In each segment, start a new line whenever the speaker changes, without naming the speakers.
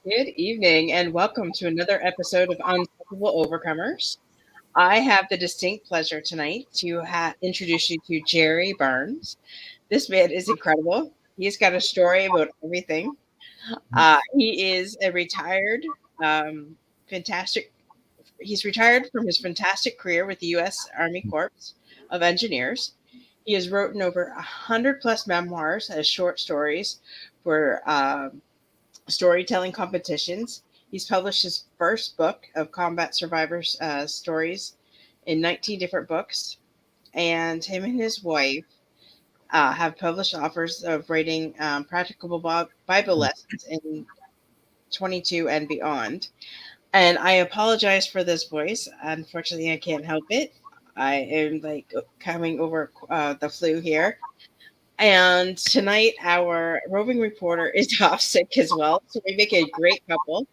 Good evening, and welcome to another episode of Unstoppable Overcomers. I have the distinct pleasure tonight to introduce you to Jerry Burns. This man is incredible. He's got a story about everything. He is a retired, um, fantastic. He's retired from his fantastic career with the U.S. Army Corps of Engineers. He has written over 100 plus memoirs as short stories for storytelling competitions. He's published his first book of combat survivors' stories in 19 different books, and him and his wife have published offers of writing practicable Bible lessons in 22 and beyond. And I apologize for this voice. Unfortunately, I can't help it. I am like coming over the flu here. And tonight, our roving reporter is off sick as well. So we make a great couple.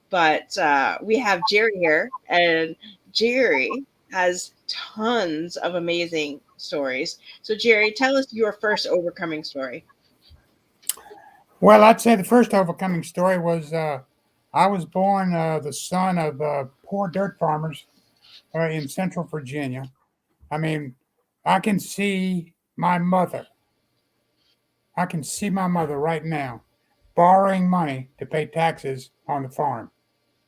But we have Jerry here, and Jerry has tons of amazing stories. So, Jerry, tell us your first overcoming story.
Well, I'd say the first overcoming story was I was born the son of poor dirt farmers in central Virginia. I mean, I can see my mother. I can see my mother right now borrowing money to pay taxes on the farm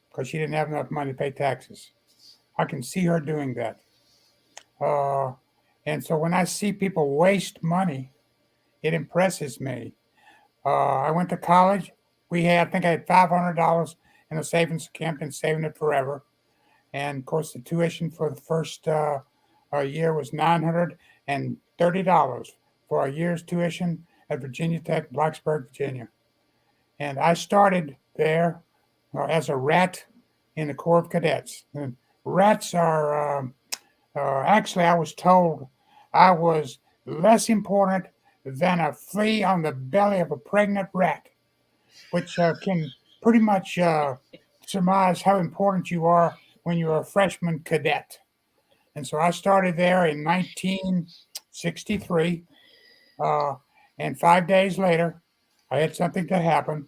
because she didn't have enough money to pay taxes. I can see her doing that. Uh, and so when I see people waste money, it impresses me. I went to college. I think I had $500 in a savings account, been saving it forever. And of course, the tuition for the first year was $930 for a year's tuition at Virginia Tech, Blacksburg, Virginia. And I started there as a rat in the Corps of Cadets. And rats are actually, I was told I was less important than a flea on the belly of a pregnant rat, which can pretty much surmise how important you are when you're a freshman cadet. And so I started there in 1963. Uh, and 5 days later, I had something to happen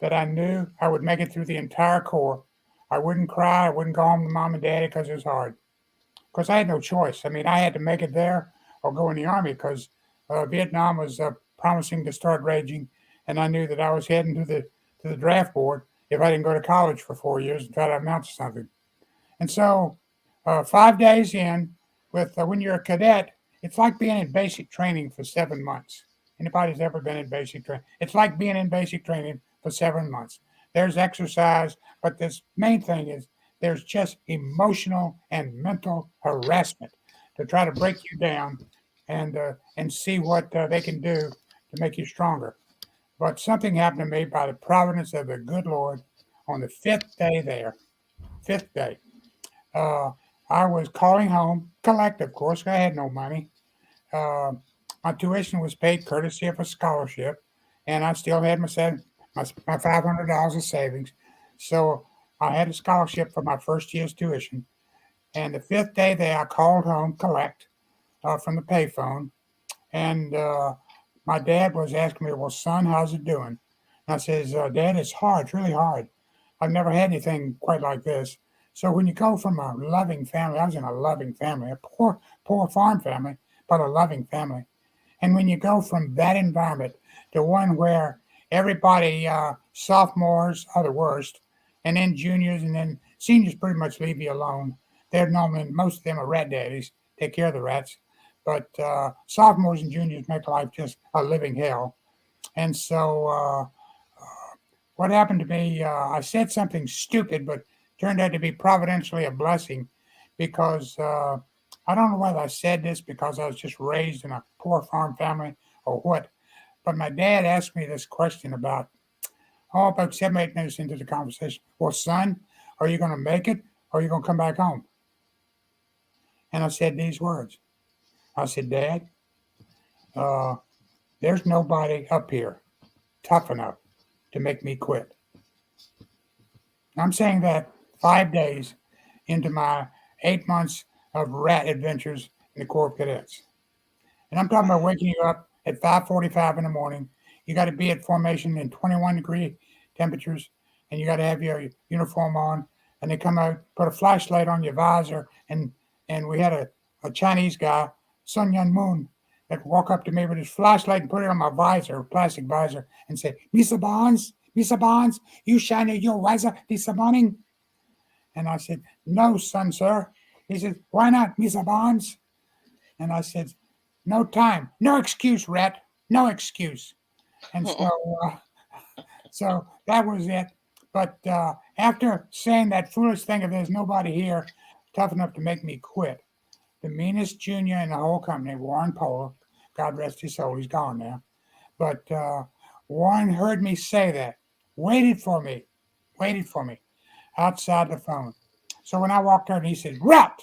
that I knew I would make it through the entire Corps. I wouldn't cry. I wouldn't go home to mom and daddy because it was hard. Because I had no choice. I mean, I had to make it there or go in the army because Vietnam was promising to start raging, and I knew that I was heading to the draft board if I didn't go to college for 4 years and try to amount to something. And so, 5 days in, with when you're a cadet, it's like being in basic training for 7 months. Anybody's ever been in basic training? It's like being in basic training for 7 months. There's exercise, but this main thing is there's just emotional and mental harassment to try to break you down and see what they can do to make you stronger. But something happened to me by the providence of the good Lord on the fifth day there. Fifth day. Uh, I was calling home, collect, of course. I had no money. Uh, my tuition was paid courtesy of a scholarship, and I still had my $500 of savings. So I had a scholarship for my first year's tuition. And the fifth day there, I called home, collect, from the payphone, and my dad was asking me, "Well, son, how's it doing?" And I says, "Dad, it's hard. It's really hard. I've never had anything quite like this." So when you go from a loving family, I was in a loving family, a poor farm family, but a loving family. And when you go from that environment to one where everybody, sophomores are the worst, and then juniors, and then seniors pretty much leave you alone. They're normally, most of them are rat daddies, take care of the rats. But sophomores and juniors make life just a living hell. And so what happened to me, I said something stupid, but turned out to be providentially a blessing because I don't know whether I said this because I was just raised in a poor farm family or what, but my dad asked me this question about 7, 8 minutes into the conversation. Well, son, are you going to make it or are you going to come back home? And I said these words. I said, Dad, uh, there's nobody up here tough enough to make me quit. I'm saying that 5 days into my 8 months of rat adventures in the Corps of Cadets. And I'm talking about waking you up at 5:45 in the morning. You got to be at formation in 21-degree temperatures. and you got to have your uniform on, and they come out, put a flashlight on your visor, and we had a Chinese guy, Sun Yun Moon, that walk up to me with his flashlight and put it on my visor, plastic visor, and say, Mr. Barnes, you shine your visor this morning. And I said, no, son, sir. He said, why not, Mr. Barnes? And I said, no time, no excuse, rat, no excuse. And so that was it. But after saying that foolish thing of there's nobody here tough enough to make me quit, the meanest junior in the whole company, Warren Polar, God rest his soul, he's gone now. But Warren heard me say that, waited for me, outside the phone. So when I walked out, he said, rat!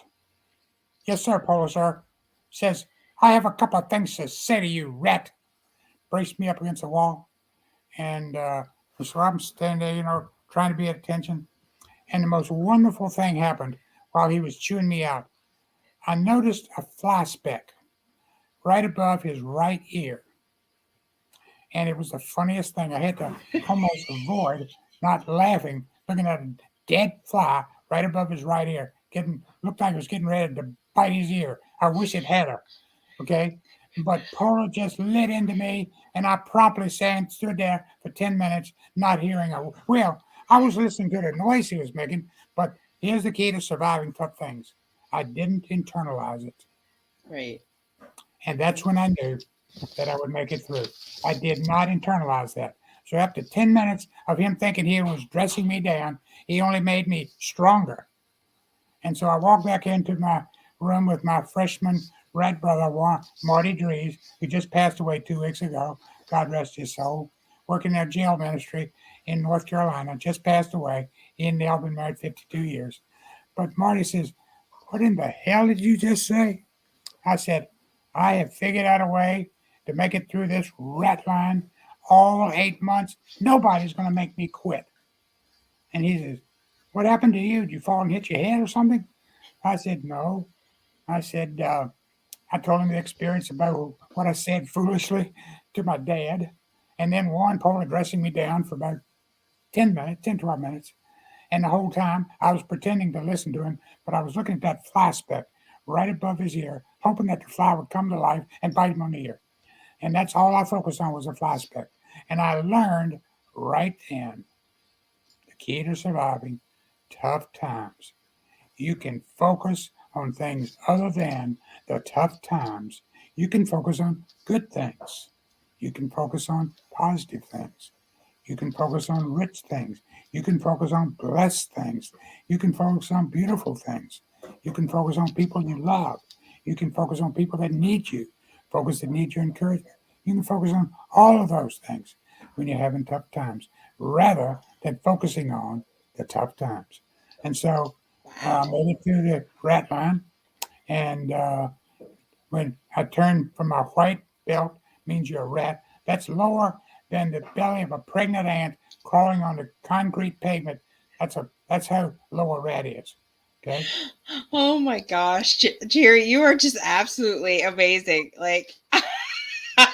Yes, sir, Polar, sir. Says, I have a couple of things to say to you, rat. Braced me up against the wall. And so I'm standing there, trying to be at attention. And the most wonderful thing happened while he was chewing me out. I noticed a fly speck right above his right ear. And it was the funniest thing. I had to almost avoid not laughing, looking at a dead fly right above his right ear. Looked like it was getting ready to bite his ear. I wish it had her. Okay? But Polo just lit into me, and I promptly stood there for 10 minutes, not hearing a. Well, I was listening to the noise he was making, but here's the key to surviving tough things. I didn't internalize it.
Right.
And that's when I knew that I would make it through. I did not internalize that. So after 10 minutes of him thinking he was dressing me down, he only made me stronger. And so I walked back into my room with my freshman red brother, Marty Dries, who just passed away 2 weeks ago. God rest his soul. Working in jail ministry in North Carolina, just passed away. He and Nell been married 52 years. But Marty says, what in the hell did you just say? I said, I have figured out a way to make it through this rat line all 8 months. Nobody's going to make me quit. And he says, what happened to you? Did you fall and hit your head or something? I said, no. I said, I told him the experience about what I said foolishly to my dad. And then Warren Polar dressing me down for about 12 minutes. And the whole time I was pretending to listen to him, but I was looking at that fly speck right above his ear, hoping that the fly would come to life and bite him on the ear. And that's all I focused on was a fly speck. And I learned right then the key to surviving tough times. You can focus on things other than the tough times. You can focus on good things. You can focus on positive things. You can focus on rich things. You can focus on blessed things. You can focus on beautiful things. You can focus on people you love. You can focus on people that need you, that need your encouragement. You can focus on all of those things when you're having tough times, rather than focusing on the tough times. And so I made it through the rat line, and when I turned from my white belt, means you're a rat. That's lower than the belly of a pregnant ant crawling on the concrete pavement. That's how low a rat is. Okay.
Oh my gosh, Jerry, you are just absolutely amazing. Like,
I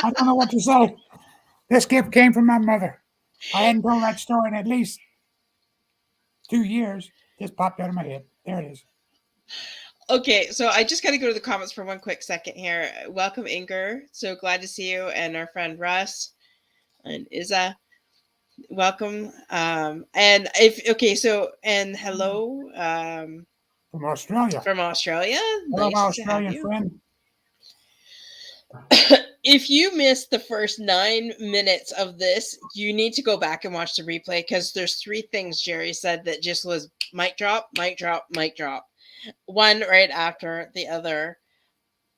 don't know what to say. This gift came from my mother. I hadn't told that story in at least 2 years. Just popped out of my head. There it is.
Okay, so I just got to go to the comments for one quick second here. Welcome, Inger. So glad to see you, and our friend Russ and Isa. Welcome. And hello.
From Australia.
From Australia.
Hello,
Nice
my
to have
Australian
you.
friend.
If you missed the first 9 minutes of this, you need to go back and watch the replay, because there's 3 things Jerry said that just was mic drop, mic drop, mic drop. One right after the other.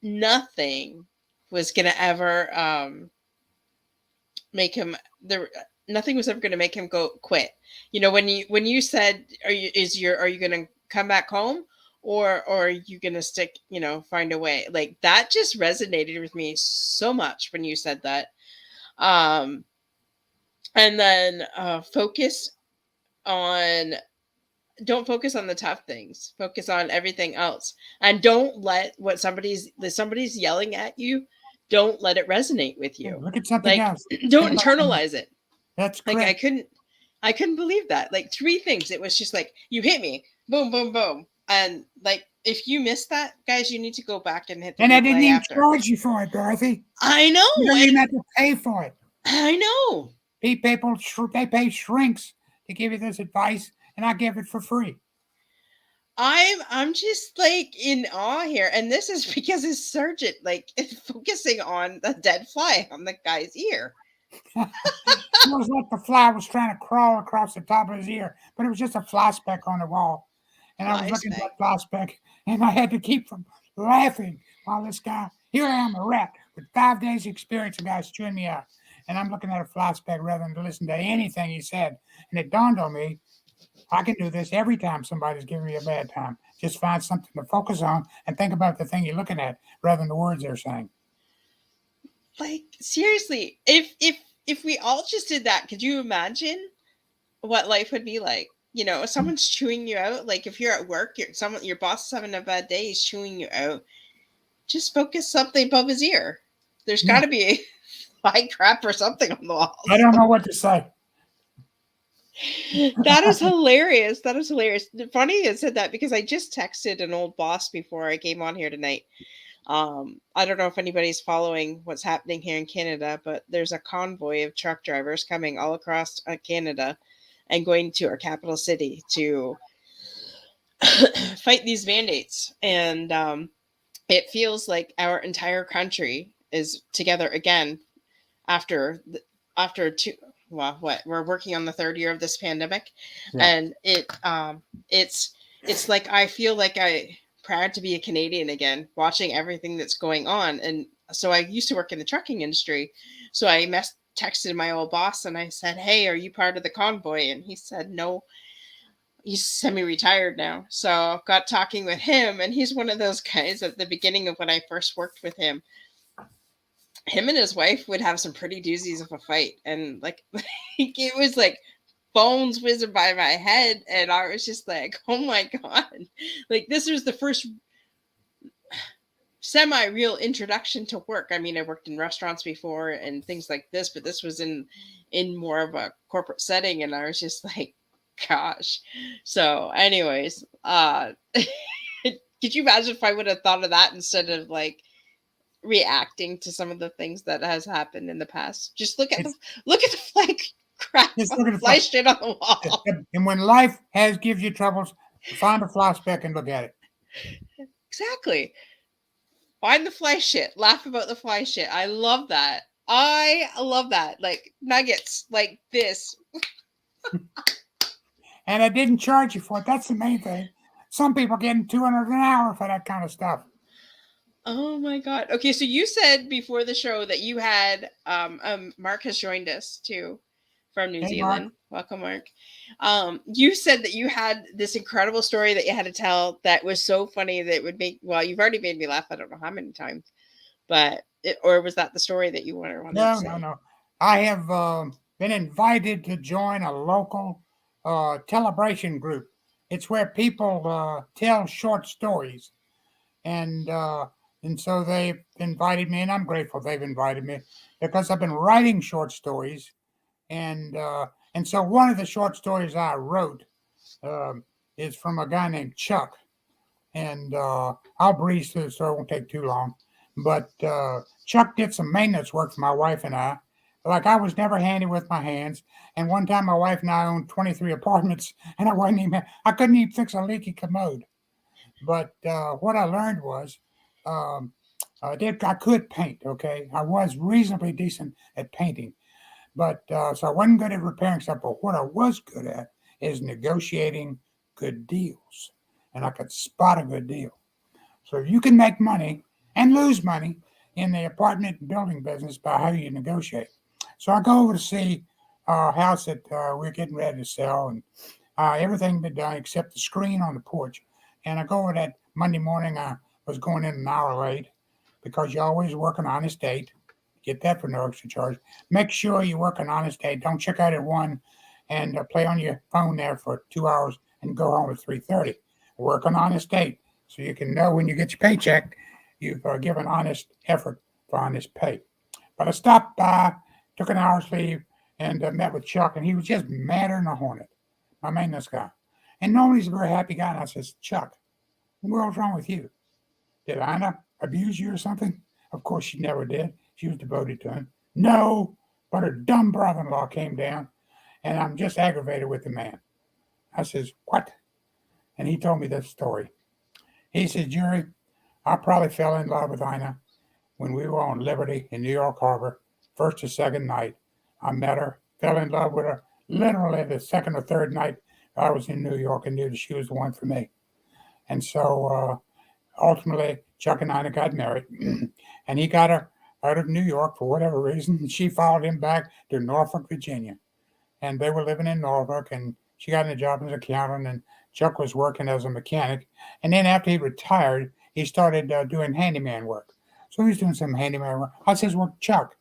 Nothing was gonna ever make him nothing was ever gonna make him go quit. When you said, are you gonna come back home, or are you gonna stick, find a way? Like, that just resonated with me so much when you said that. And then don't focus on the tough things. Focus on everything else, and don't let what somebody's yelling at you. Don't let it resonate with you.
Look at something else.
Don't internalize it.
That's
Like,
correct.
I couldn't believe that. Like 3 things. It was just like, you hit me, boom, boom, boom. And like, if you missed that, guys, you need to go back and hit the
And I didn't
replay
even
after.
charge you for it, Dorothy.
I
You
know.
don't even have to pay for it.
I know.
People, they pay shrinks to give you this advice, and I give it for free.
I'm just like in awe here, and this is because his surgeon like is focusing on the dead fly on the guy's ear.
It was like the fly was trying to crawl across the top of his ear, but it was just a fly speck on the wall. And I was
Fly
looking at
speck.
that fly speck, and I had to keep from laughing while this guy, here I am, a rat with 5 days experience, a guy's chewing me out. And I'm looking at a fly speck rather than to listen to anything he said. And it dawned on me, I can do this every time somebody's giving me a bad time. Just find something to focus on and think about the thing you're looking at rather than the words they're saying.
Like seriously, if we all just did that, could you imagine what life would be like? You know, if someone's chewing you out, like if you're at work, your boss is having a bad day, he's chewing you out. Just focus something above his ear. There's got
Yeah,
to be a fly crap or something on the
I
walls.
don't know what to say.
That is hilarious. That is hilarious. Funny you said that because I just texted an old boss before I came on here tonight. I don't know if anybody's following what's happening here in Canada, but there's a convoy of truck drivers coming all across Canada and going to our capital city to fight these mandates. And it feels like our entire country is together again after after two. Well, what we're working on the third year of this pandemic,
Yeah.
and it's like I feel like I proud to be a Canadian again, watching everything that's going on. And so I used to work in the trucking industry, so I texted my old boss and I said, "Hey, are you part of the convoy?" And he said, "No." He's semi-retired now, so got talking with him, and he's one of those guys at the beginning of when I first worked with him and his wife would have some pretty doozies of a fight, and like it was like bones whizzing by my head, and I was just like, oh my god, like this was the first semi-real introduction to work. I mean, I worked in restaurants before and things like this, but this was in more of a corporate setting, and I was just like, gosh. So anyways, could you imagine if I would have thought of that instead of like reacting to some of the things that has happened in the past? Just
It's
look at the fly crap,
just look at the
fly
fly.
shit on the wall.
And when life has gives you troubles, find a fly speck and look at it.
Exactly. Find the fly shit. Laugh about the fly shit. I love that. I love that. Like nuggets like this.
And I didn't charge you for it. That's the main thing. Some people getting 200 an hour for that kind of stuff.
Oh my god. Okay, so you said before the show that you had Mark has joined us too from New
Hey, Mark.
Zealand. Welcome, Mark. You said that you had this incredible story that you had to tell that was so funny that it would make, well, you've already made me laugh I don't know how many times, but or was that the story that you wanted to
No, no,
say?
no. I have been invited to join a local celebration group. It's where people tell short stories, and uh, and so they've invited me, and I'm grateful they've invited me because I've been writing short stories, and uh, and so one of the short stories I wrote um, is from a guy named Chuck, and I'll breeze through so it won't take too long. But Chuck did some maintenance work for my wife and I. Like I was never handy with my hands, and one time my wife and I owned 23 apartments, and I couldn't even fix a leaky commode. But what I learned was um, I could paint. Okay, I was reasonably decent at painting, but so I wasn't good at repairing stuff. But what I was good at is negotiating good deals, and I could spot a good deal. So you can make money and lose money in the apartment and building business by how you negotiate. So I go over to see a house that we're getting ready to sell, and everything been done except the screen on the porch. And I go over that Monday morning. I was going in an hour late because you always work an honest date. Get that for no extra charge. Make sure you work an honest date. Don't check out at 1 and play on your phone there for 2 hours and go home at 3:30. Work an honest date so you can know when you get your paycheck, you've given honest effort for honest pay. But I stopped by, took an hour's leave, and met with Chuck, and he was just madder than a hornet, my maintenance guy. And normally he's a very happy guy. And I says, Chuck, what the world's wrong with you? Did Ina abuse you or something? Of course she never did. She was devoted to him. No, but her dumb brother-in-law came down, and I'm just aggravated with the man. I says, what? And he told me this story. He says, Jerry, I probably fell in love with Ina when we were on Liberty in New York Harbor, first or second night. I met her, fell in love with her literally the second or third night I was in New York and knew that she was the one for me. And so ultimately, Chuck and Ina got married, and he got her out of New York for whatever reason. And she followed him back to Norfolk, Virginia. And they were living in Norfolk, and she got a job as an accountant, and Chuck was working as a mechanic. And then after he retired, he started doing handyman work. So he's doing some handyman work. I says, well, Chuck,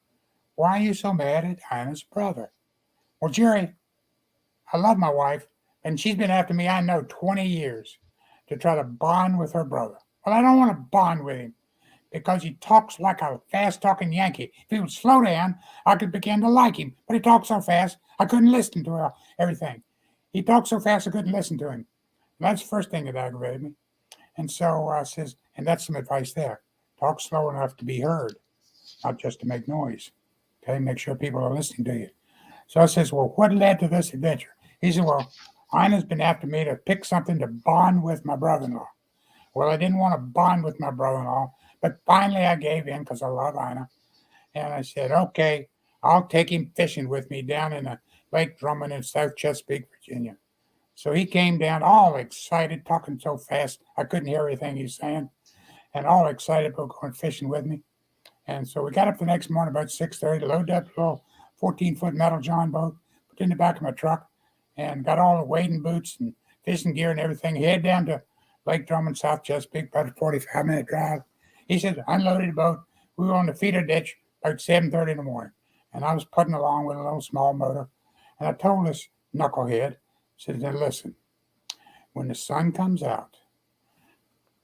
why are you so mad at Ina's brother? Well, Jerry, I love my wife, and she's been after me, I know, 20 years to try to bond with her brother. Well, I don't want to bond with him because he talks like a fast talking Yankee. If he would slow down, I could begin to like him. But he talks so fast, I couldn't listen to everything. He talks so fast, I couldn't listen to him. And that's the first thing that aggravated me. And so I says, and that's some advice there. Talk slow enough to be heard, not just to make noise. Okay, make sure people are listening to you. So I says, well, what led to this adventure? He said, well, Ina's been after me to pick something to bond with my brother-in-law. Well, I didn't want to bond with my brother-in-law, but finally I gave in because I love Ina. And I said, okay, I'll take him fishing with me down in the Lake Drummond in South Chesapeake, Virginia. So he came down all excited, talking so fast I couldn't hear everything he's saying, and all excited about going fishing with me. And so we got up the next morning about 6:30, loaded up a little 14-foot metal John boat, put it in the back of my truck, and got all the wading boots and fishing gear and everything. Head down to Lake Drummond, South Chesapeake, about a 45-minute drive. He said, unloaded the boat. We were on the feeder ditch about 7:30 in the morning, and I was putting along with a little small motor. And I told this knucklehead, I said, now listen, when the sun comes out,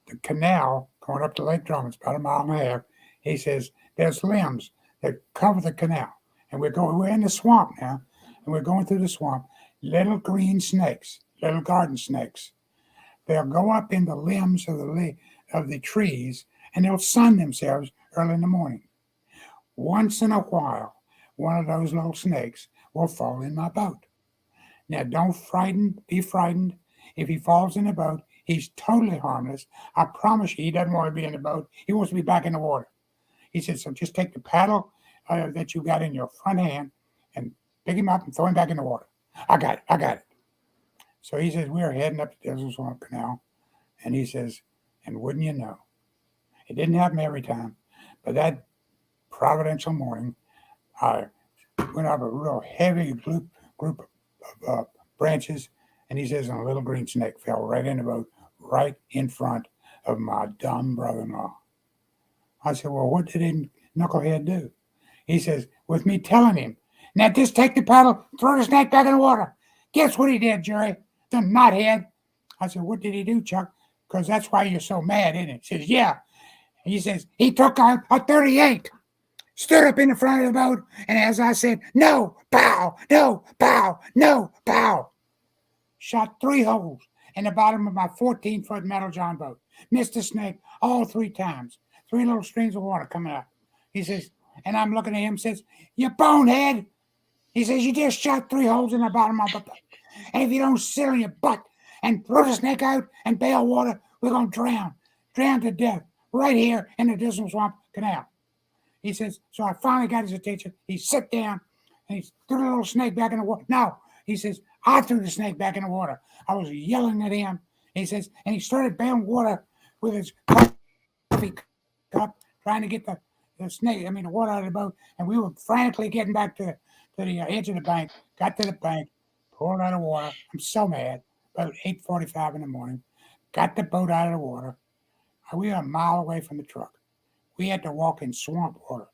the canal going up to Lake Drummond, it's about a mile and a half. He says, there's limbs that cover the canal. And we're in the swamp now, and we're going through the swamp. Little green snakes, little garden snakes. They'll go up in the limbs of the trees, and they'll sun themselves early in the morning. Once in a while, one of those little snakes will fall in my boat. Now, don't be frightened. If he falls in the boat, he's totally harmless. I promise you, he doesn't want to be in the boat. He wants to be back in the water. He said, so just take the paddle that you got in your front hand and pick him up and throw him back in the water. I got it. So he says, we are heading up the Desert Swamp Canal. And he says, and wouldn't you know, it didn't happen every time, but that providential morning, I went up a real heavy group of branches, and he says, and a little green snake fell right in the boat, right in front of my dumb brother-in-law. I said, well, what did he knucklehead do? He says, with me telling him, now just take the paddle, throw the snake back in the water. Guess what he did, Jerry? The knothead. I said, what did he do, Chuck? Because that's why you're so mad, isn't it? He says, yeah. He says, he took out a 38, stood up in the front of the boat, and as I said, no, pow, no, pow, no, pow, shot 3 holes in the bottom of my 14-foot metal John boat. Missed the snake all 3 times. 3 little streams of water coming up. He says, and I'm looking at him, says, you bonehead. He says, you just shot 3 holes in the bottom of my boat. And if you don't sit on your butt and throw the snake out and bail water, we're going to drown to death right here in the Desert Swamp Canal. He says, so I finally got his attention. He sat down and he threw the little snake back in the water. No, he says, I threw the snake back in the water. I was yelling at him. He says, and he started bailing water with his coffee cup, trying to get the water out of the boat. And we were frantically getting back to the edge of the bank, got to the bank, poured out of water. I'm so mad. About 8:45 in the morning, got the boat out of the water. We were a mile away from the truck. We had to walk in swamp water,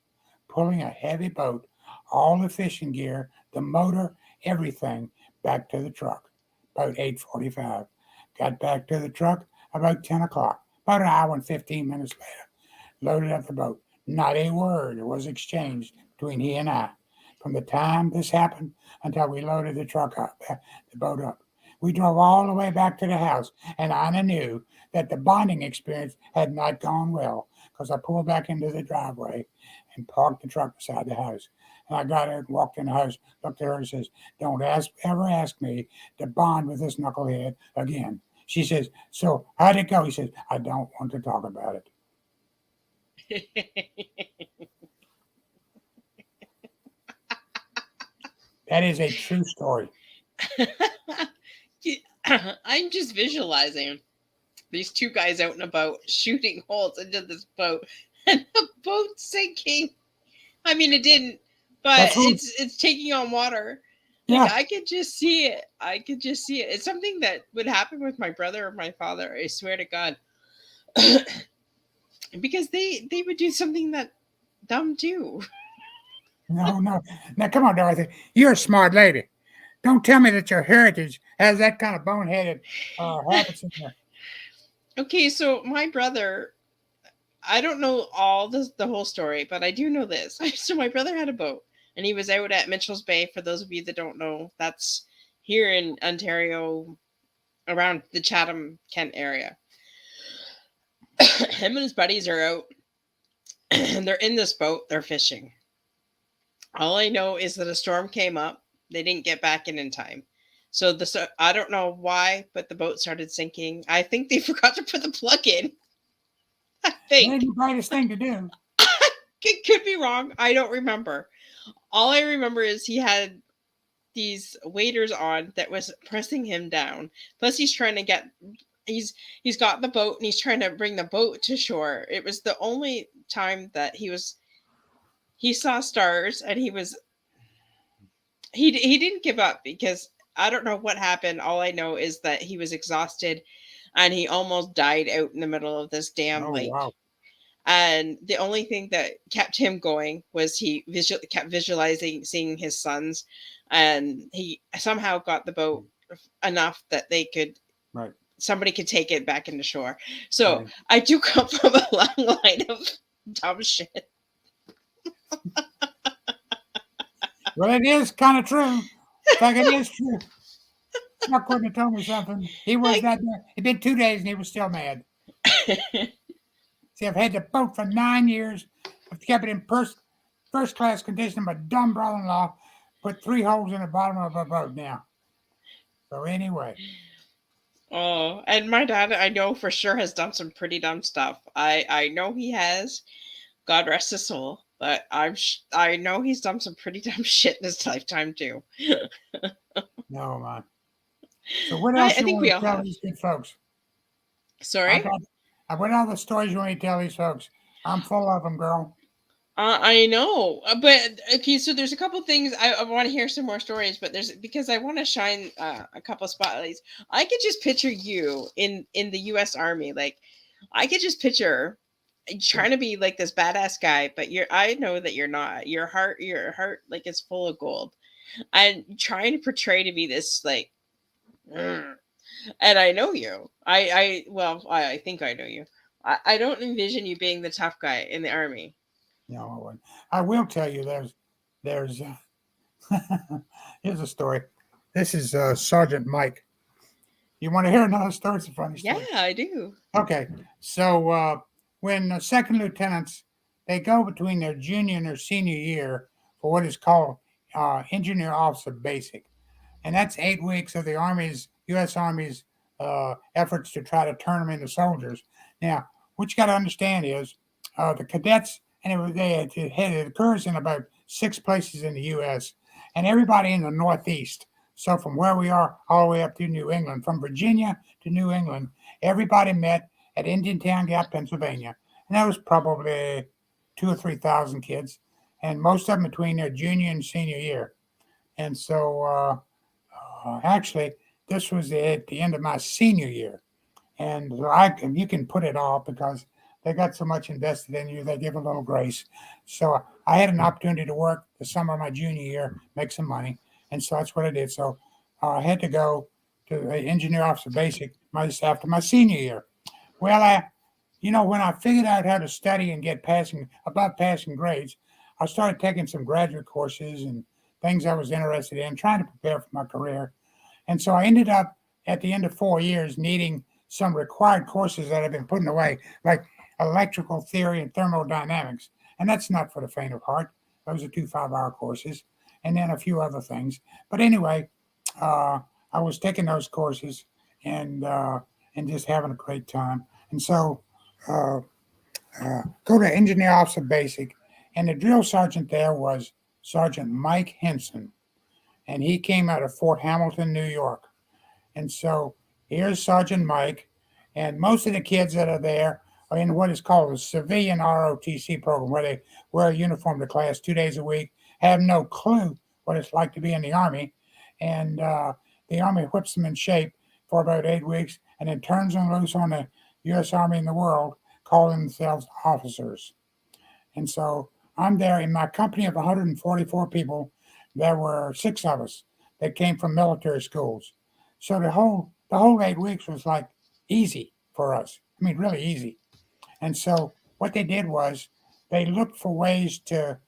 pulling a heavy boat, all the fishing gear, the motor, everything, back to the truck. About 8:45. Got back to the truck about 10 o'clock, about an hour and 15 minutes later. Loaded up the boat. Not a word was exchanged between he and I. from the time this happened until we loaded the truck up, the boat up. We drove all the way back to the house, and Anna knew that the bonding experience had not gone well because I pulled back into the driveway and parked the truck beside the house. And I got out and walked in the house, looked at her and says, "Don't ever ask me to bond with this knucklehead again." She says, "So how'd it go?" He says, "I don't want to talk about it." That is a true story.
I'm just visualizing these two guys out and about shooting holes into this boat and the boat sinking. I mean, it didn't, but
That's right.
it's taking on water. Like
Yeah,
I could just see it. I could just see it. It's something that would happen with my brother or my father. I swear to God, because they would do something that dumb too.
no, no. Now, come on, Dorothy. You're a smart lady. Don't tell me that your heritage has that kind of boneheaded habits in there.
Okay, so my brother, I don't know all the whole story, but I do know this. So my brother had a boat, and he was out at Mitchell's Bay. For those of you that don't know, that's here in Ontario, around the Chatham Kent area. Him and his buddies are out, and they're in this boat. They're fishing. All I know is that a storm came up. They didn't get back in time. So I don't know why, but the boat started sinking. I think they forgot to put the plug in. I
It ain't
think.
the brightest thing to do.
It could be wrong. I don't remember. All I remember is he had these waders on that was pressing him down. Plus he's trying to get he's got the boat and he's trying to bring the boat to shore. It was the only time that he saw stars, and he didn't give up because I don't know what happened. All I know is that he was exhausted and he almost died out in the middle of this damn
Oh,
lake.
wow.
And the only thing that kept him going was he kept visualizing seeing his sons, and he somehow got the boat enough that
Right,
somebody could take it back into shore. So
right.
I do come from a long line of dumb shit.
Well, it is kind of true. In fact, it is true. Chuck wouldn't have told me something. He was
I,
that mad. It'd been 2 days and he was still mad. See, I've had the boat for 9 years. I've kept it in first class condition. My dumb brother in law put 3 holes in the bottom of our boat now. So, anyway,
oh, and my dad, I know for sure, has done some pretty dumb stuff. I know he has. God rest his soul. But I know he's done some pretty dumb shit in his lifetime too.
no, man. So, what else
I
you
think we
want
all
to tell
have.
these good folks? I
Sorry.
got, what other stories you want to tell these folks? I'm full of them, girl.
I know, but okay. So there's a couple things I want to hear some more stories, but there's because I want to shine a couple spotlights. I could just picture you in the U.S. Army, like I could just picture trying to be like this badass guy, but I know that you're not. Your heart, like is full of gold, and trying to portray to be this like. "Mm." And I know you. Well, I think I know you. I don't envision you being the tough guy in the army.
No, I wouldn't. I will tell you there's here's a story. This is Sergeant Mike. You want to hear another story? It's a funny
Yeah,
story.
I do.
Okay, so when second lieutenants they go between their junior and their senior year for what is called engineer officer basic, and that's 8 weeks of the Army's U.S. Army's efforts to try to turn them into soldiers. Now, what you got to understand is the cadets, and it occurs in about 6 places in the U.S. and everybody in the Northeast. So from where we are all the way up to New England, from Virginia to New England, everybody met at Indiantown Gap, Pennsylvania, and that was probably 2 or 3 thousand kids, and most of them between their junior and senior year. And so actually, this was at the end of my senior year, and you can put it off because they got so much invested in you, they give a little grace. So I had an opportunity to work the summer of my junior year, make some money, and so that's what I did. So I had to go to the engineer officer basic after my senior year. Well, when I figured out how to study and get above passing grades, I started taking some graduate courses and things I was interested in, trying to prepare for my career. And so I ended up at the end of 4 years needing some required courses that I've been putting away, like electrical theory and thermodynamics. And that's not for the faint of heart. Those are 2 5-hour courses, and then a few other things. But anyway, uh, I was taking those courses and uh, and just having a great time. And so uh, go to engineer officer basic, and the drill sergeant there was Sergeant Mike Henson, and he came out of Fort Hamilton, New York. And so here's Sergeant Mike, and most of the kids that are there are in what is called a civilian ROTC program, where they wear a uniform to class 2 days a week, have no clue what it's like to be in the Army, and the Army whips them in shape for about 8 weeks and then turns them loose on the U.S. Army in the world, calling themselves officers. And so I'm there in my company of 144 people. There were 6 of us that came from military schools. So the whole 8 weeks was like easy for us. I mean, really easy. And so what they did was they looked for ways to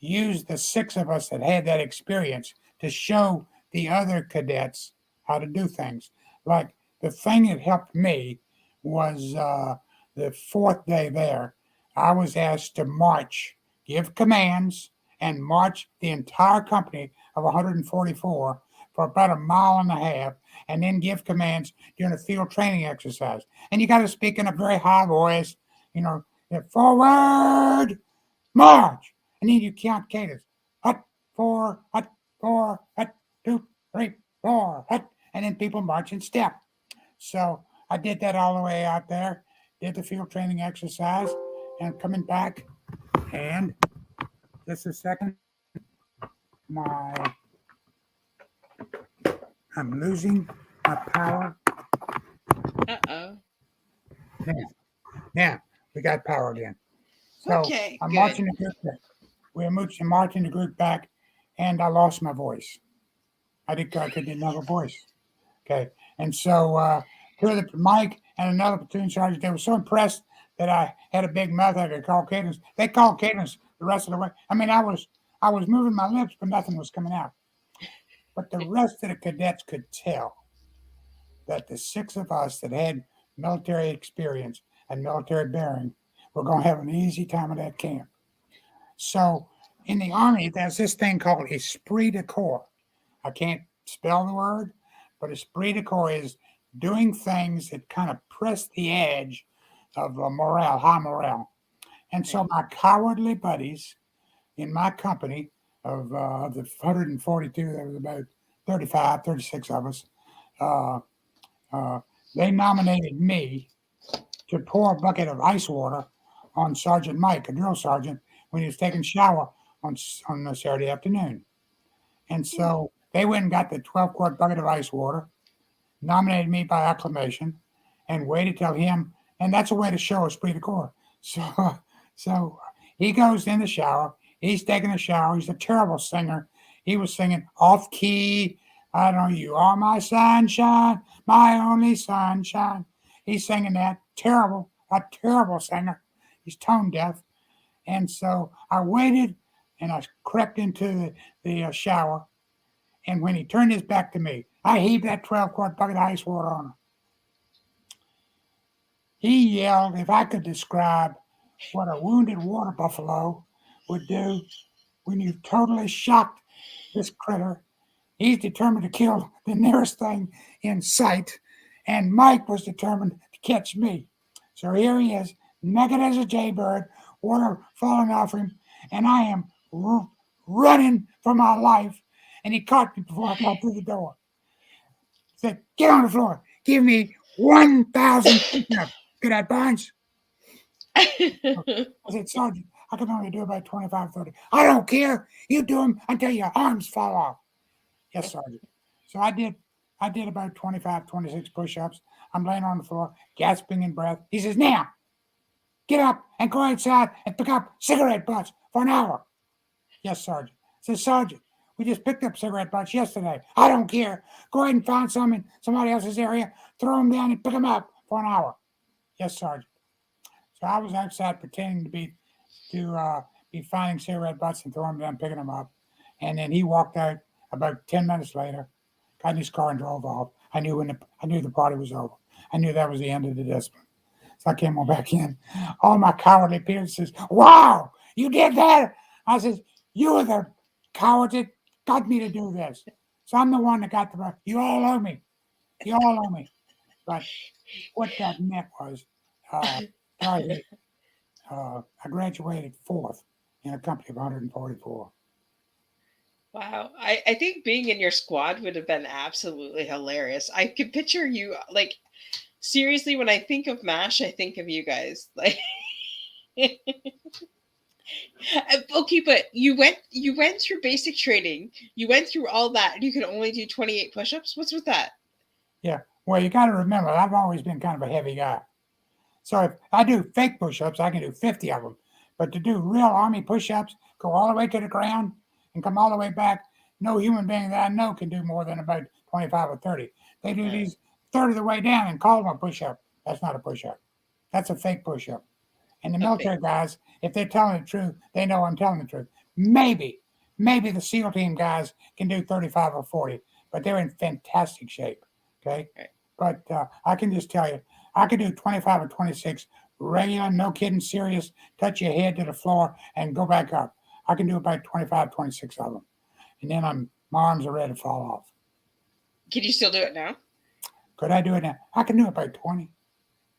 use the 6 of us that had that experience to show the other cadets how to do things. Like the thing that helped me was the fourth day there. I was asked to march, give commands, and march the entire company of 144 for about a mile and a half, and then give commands during a field training exercise. And you got to speak in a very high voice, you know, forward, march, and then you count cadence. Hut, four, hut, 2, 3, 4, hut, and then people march in step. So I did that all the way out there, did the field training exercise, and coming back, and just a second, my I'm losing my power.
Uh-oh.
Now, now we got power again. So
Okay,
I'm
good.
marching the group back. We're marching the group back, and I lost my voice. I didn't have a voice. Okay, and so two of the Mike and another platoon sergeant, they were so impressed that I had a big mouth. I could call cadence. They called cadence the rest of the way. I mean, I was moving my lips, but nothing was coming out. But the rest of the cadets could tell that the 6 of us that had military experience and military bearing were going to have an easy time at that camp. So in the Army, there's this thing called esprit de corps. I can't spell the word, but esprit de corps is doing things that kind of press the edge of morale, high morale. And so
Right.
my cowardly buddies in my company of the 142, there was about 35, 36 of us, uh, uh, they nominated me to pour a bucket of ice water on Sergeant Mike, a drill sergeant, when he was taking a shower on a Saturday afternoon. And
Hmm.
so they went and got the 12-quart bucket of ice water, nominated me by acclamation, and waited till him. And that's a way to show esprit de corps. So, so he goes in the shower. He's taking a shower. He's a terrible singer. He was singing off key. I don't know, you are my sunshine, my only sunshine. He's singing that. Terrible, a terrible singer. He's tone deaf. And so I waited and I crept into the shower. And when he turned his back to me, I heaved that 12-quart bucket of ice water on him. He yelled if I could describe what a wounded water buffalo would do when you've totally shocked this critter. He's determined to kill the nearest thing in sight, and Mike was determined to catch me. So here he is, naked as a jaybird, water falling off him, and I am running for my life. And he caught me before I got through the door. Said, "Get on the floor. Give me 1,000 push-ups. Good at Barnes." I said, "Sergeant, I can only do about 25, 30. I don't care. You do them until your arms fall off." "Yes, Sergeant." So I did about 25, 26 push-ups. I'm laying on the floor, gasping in breath. He says, "Now, get up and go outside and pick up cigarette butts for an hour." "Yes, Sergeant." I says, "Sergeant, we just picked up cigarette butts yesterday." "I don't care. Go ahead and find some in somebody else's area, throw them down and pick them up for an hour." "Yes, Sergeant." So I was outside pretending to be finding cigarette butts and throwing them down, picking them up. And then he walked out about 10 minutes later, got in his car and drove off. I knew the party was over. I knew that was the end of the discipline. So I came on back in. All my cowardly peers says, "Wow, you did that." I says, "You were the coward that got me to do this. So I'm the one that got the, you all owe me. You all owe me." But what that meant was, Dorothy, I graduated fourth in a company of 144.
Wow. I think being in your squad would have been absolutely hilarious. I could picture you like seriously when I think of MASH, I think of you guys. Like okay, but you went through basic training. You went through all that and you can only do 28 push-ups. What's with that?
Yeah. Well, you got to remember, I've always been kind of a heavy guy. So if I do fake push-ups, I can do 50 of them. But to do real army push-ups, go all the way to the ground and come all the way back, no human being that I know can do more than about 25 or 30. They do
Uh,
these third of the way down and call them a push-up. That's not a push-up. That's a fake push-up. And the
okay.
military guys, if they're telling the truth, they know I'm telling the truth. Maybe the SEAL team guys can do 35 or 40, but they're in fantastic shape. Okay.
Right.
But I can just tell you, I can do 25 or 26 regular, no kidding, serious, touch your head to the floor and go back up. I can do about 25, 26 of them. And then my arms are ready to fall off.
Can you still do it now?
Could I do it now? I can do about 20.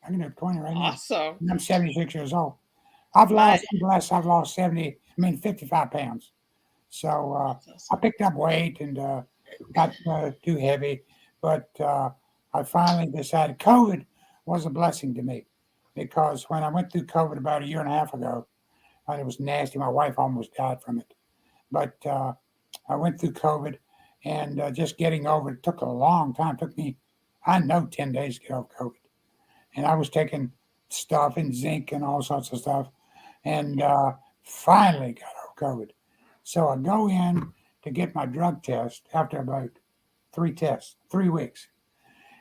I can do 20 right now.
Awesome.
And I'm 76 years old.
My
I'm blessed, I've lost 55 pounds. So
that's
I
awesome.
picked up weight and got too heavy. But I finally decided COVID was a blessing to me because when I went through COVID about a year and a half ago, and it was nasty. My wife almost died from it. But I went through COVID and just getting over it took a long time. It took me, I know, 10 days to get over COVID. And I was taking stuff and zinc and all sorts of stuff and finally got over COVID. So I go in to get my drug test after about three tests, 3 weeks.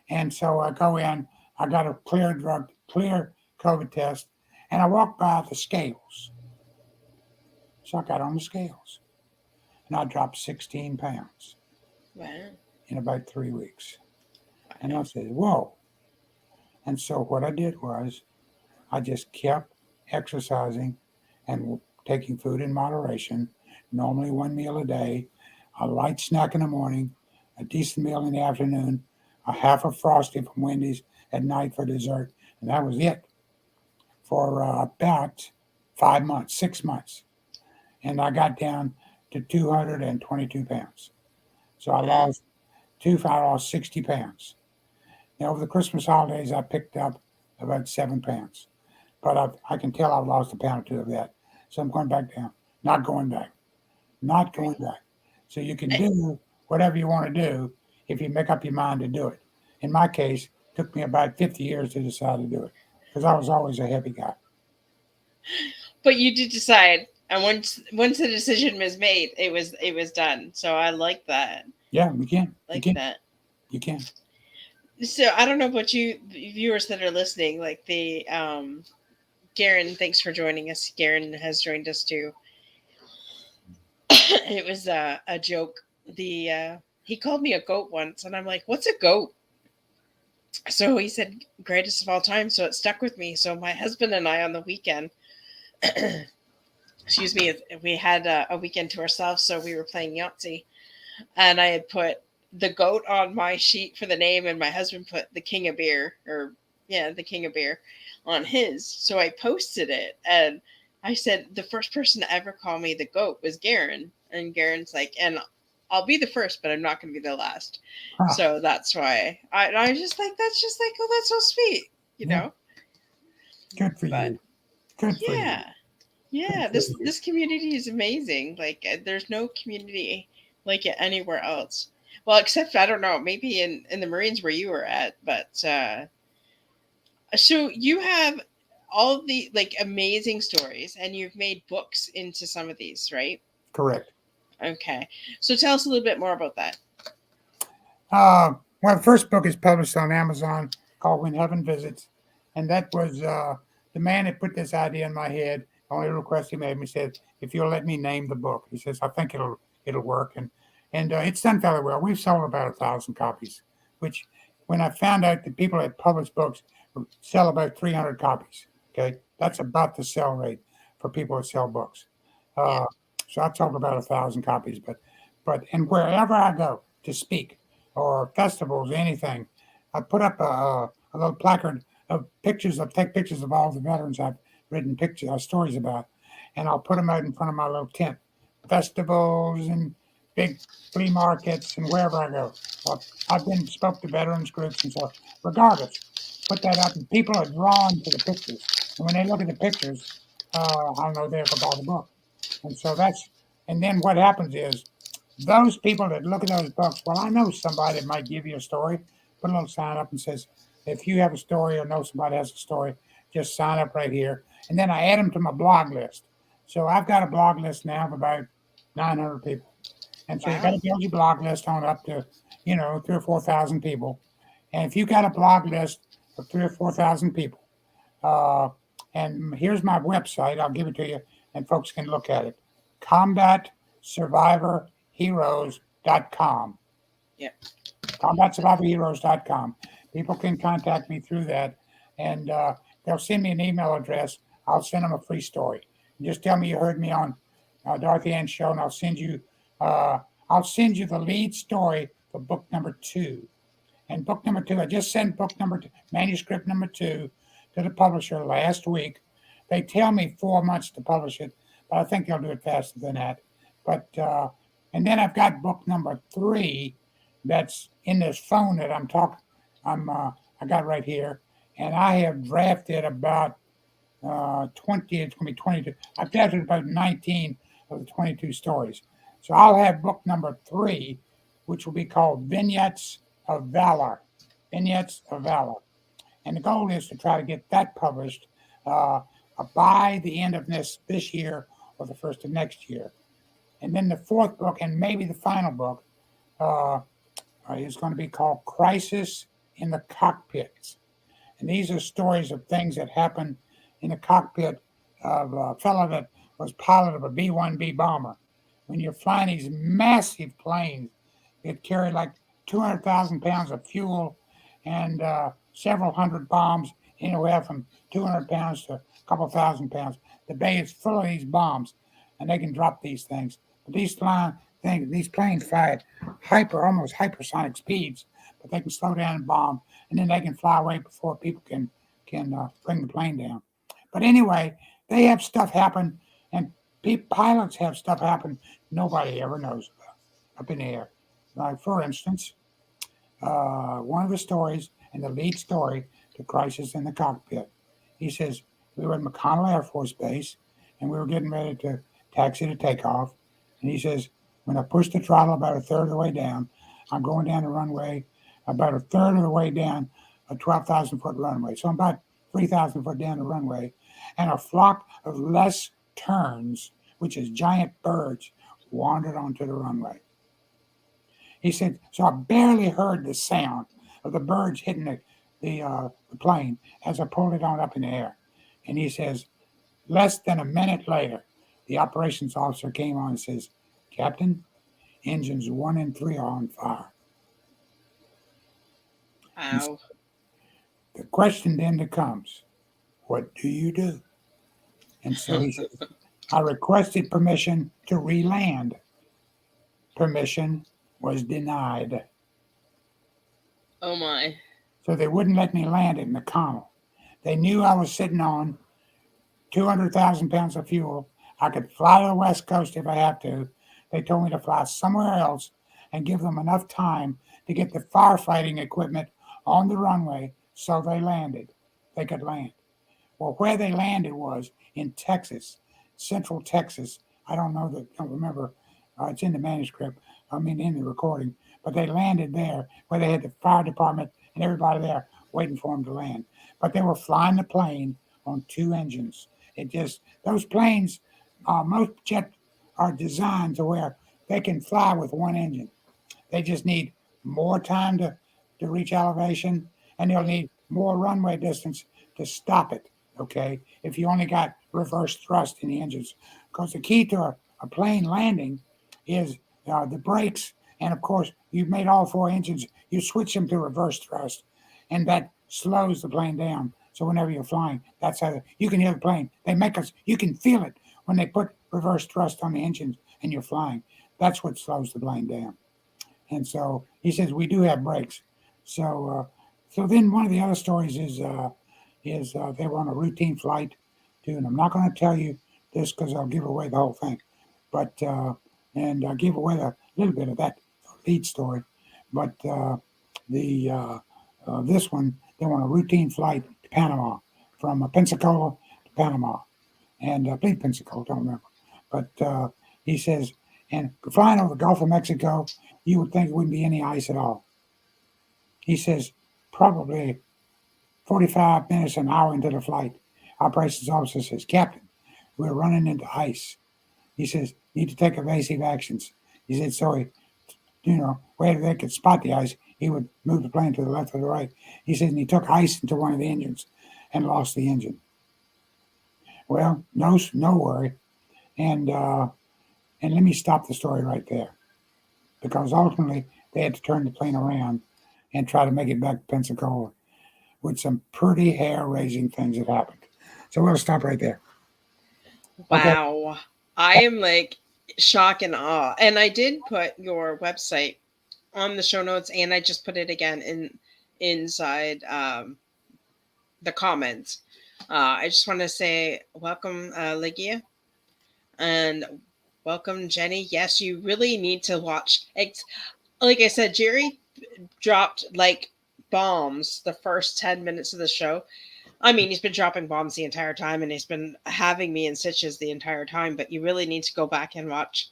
And so I go in, I got a clear COVID test, and I walk by the scales. So I got on the scales, and I dropped 16 pounds
Wow.
in about 3 weeks. And I
Wow.
said, whoa. And so what I did was I just kept exercising and taking food in moderation, normally one meal a day, a light snack in the morning, a decent meal in the afternoon, a half of Frosty from Wendy's at night for dessert, and that was it for about 5 months, 6 months. And I got down to 222 pounds. So
Wow.
I lost 60 pounds. Now, over the Christmas holidays, I picked up about 7 pounds. But I can tell I've lost a pound or two of that. So I'm going back down, not going back, not
Right.
going back. So you can do whatever you want to do if you make up your mind to do it. In my case, it took me about 50 years to decide to do it because I was always a heavy guy.
But you did decide, and once the decision was made, it was done. So I like that.
Yeah, you can, you
Like
can,
that.
you can.
So I don't know about you viewers that are listening. Like the Garen, thanks for joining us. Garen has joined us too. It was a joke. The he called me a goat once, and I'm like, "What's a goat?" So he said, "Greatest of all time." So it stuck with me. So my husband and I on the weekend, excuse me, we had a weekend to ourselves, so we were playing Yahtzee, and I had put the goat on my sheet for the name, and my husband put the king of beer, or yeah, the king of beer, on his. So I posted it, and I said the first person to ever call me the goat was Garen, and Garen's like, and I'll be the first, but I'm not going to be the last.
Huh,
So that's why I was just like, that's just like, oh, that's so sweet, you
yeah,
know.
good for
But
you. Good for you.
yeah, yeah,
Good for
this
you.
this community is amazing. Like there's no community like it anywhere else. Well, except I don't know, maybe in the Marines where you were at, but so you have all of the like amazing stories and you've made books into some of these, right?
Correct.
Okay. So tell us a little bit more about that.
Well, the first book is published on Amazon called When Heaven Visits. And that was the man that put this idea in my head. The only request he made me said, if you'll let me name the book. He says, I think it'll work. And it's done fairly well. We've sold about 1,000 copies, which when I found out that people that publish books sell about 300 copies. Okay, that's about the sell rate for people that sell books.
Yeah.
Uh, so I sold about 1,000 copies, but and wherever I go to speak or festivals, anything, I put up a little placard of pictures of take pictures of all the veterans I've written pictures stories about, and I'll put them out in front of my little tent, festivals and big flea markets and wherever I go. I've been spoke to veterans groups and so regardless, put that up and people are drawn to the pictures. And when they look at the pictures, I know they'll go buy the book. And so that's and then what happens is those people that look at those books, well, I know somebody that might give you a story, put a little sign up and says, if you have a story or know somebody has a story, just sign up right here. And then I add them to my blog list. So I've got a blog list now of about 900 people. And so you got
Wow.
to build your blog list on up to, 3 or 4,000 people. And if you've got a blog list of 3 or 4,000 people, uh, and here's my website, I'll give it to you, and folks can look at it. CombatSurvivorHeroes.com.
Yep.
CombatSurvivorHeroes.com. People can contact me through that, and they'll send me an email address. I'll send them a free story. Just tell me you heard me on Dorothy Ann's show, and uh, I'll send you the lead story for book number 2. And book number 2, I just sent book number 2, manuscript number 2, to the publisher last week. They tell me 4 months to publish it, but I think they'll do it faster than that. But and then I've got book number 3 that's in this phone that I'm talking. I got right here, and I have drafted about 20. It's going to be 22. I've drafted about 19 of the 22 stories. So I'll have book number 3, which will be called Vignettes of Valor. Vignettes of Valor. And the goal is to try to get that published uh, by the end of this year or the first of next year. And then the 4th book, and maybe the final book, uh, is going to be called Crisis in the Cockpits. And these are stories of things that happen in the cockpit of a fellow that was pilot of a B-1B bomber. When you're flying these massive planes that carry like 200,000 pounds of fuel and several hundred bombs, anywhere from 200 pounds to a couple thousand pounds. The bay is full of these bombs, and they can drop these things. But these planes fly at almost hypersonic speeds, but they can slow down and bomb, and then they can fly away before people can bring the plane down. But anyway, they have stuff happen, and pilots have stuff happen nobody ever knows about up in the air. Like, for instance, one of the stories, and the lead story to Crisis in the Cockpit, he says, we were at McConnell Air Force Base, and we were getting ready to taxi to takeoff. And he says, when I pushed the throttle about a third of the way down, I'm going down the runway about a third of the way down a 12,000-foot runway. So I'm about 3,000 foot down the runway, and a flock of less terns, which is giant birds, wandered onto the runway. He said, so I barely heard the sound of the birds hitting the plane as I pulled it on up in the air. And he says, less than a minute later, the operations officer came on and says, Captain, engines 1 and 3 are on fire.
Wow.
The question then becomes, what do you do? And so he says, I requested permission to re-land. Permission was denied.
Oh my.
So they wouldn't let me land at McConnell. They knew I was sitting on 200,000 pounds of fuel. I could fly to the West Coast if I have to. They told me to fly somewhere else and give them enough time to get the firefighting equipment on the runway so they landed. They could land. Well, where they landed was in Texas, Central Texas. I don't remember. It's in the manuscript. In the recording. But they landed there where they had the fire department and everybody there waiting for them to land. But they were flying the plane on 2 engines. Those planes, most jets are designed to where they can fly with 1 engine. They just need more time to reach elevation, and they'll need more runway distance to stop it, okay, if you only got reverse thrust in the engines. Because the key to a plane landing is the brakes, and of course, you've made all four engines, you switch them to reverse thrust, and that slows the plane down. So whenever you're flying, that's how you can hear the plane. They make us, you can feel it when they put reverse thrust on the engines and you're flying. That's what slows the plane down. And so he says we do have brakes. So then one of the other stories is they were on a routine flight too, and I'm not going to tell you this because I'll give away the whole thing, but and I'll give away a little bit of that lead story, but the this one they were on a routine flight to Panama from Pensacola to Panama, and I believe Pensacola, don't remember, but he says and flying over the Gulf of Mexico, you would think it wouldn't be any ice at all. He says probably 45 minutes, an hour into the flight, operations officer says, Captain, we're running into ice. He says, need to take evasive actions. He said, so he, where they could spot the ice, he would move the plane to the left or the right. He said, and he took ice into one of the engines and lost the engine. Well, no worry. And let me stop the story right there because ultimately they had to turn the plane around and try to make it back to Pensacola with some pretty hair raising things that happened. So we'll stop right there. Okay.
Wow. I am like shock and awe. And I did put your website on the show notes, and I just put it again inside the comments. I just want to say welcome, Ligia, and welcome, Jenny. Yes, you really need to watch. Like I said, Jerry dropped like bombs the first 10 minutes of the show. I mean, he's been dropping bombs the entire time, and he's been having me in stitches the entire time. But you really need to go back and watch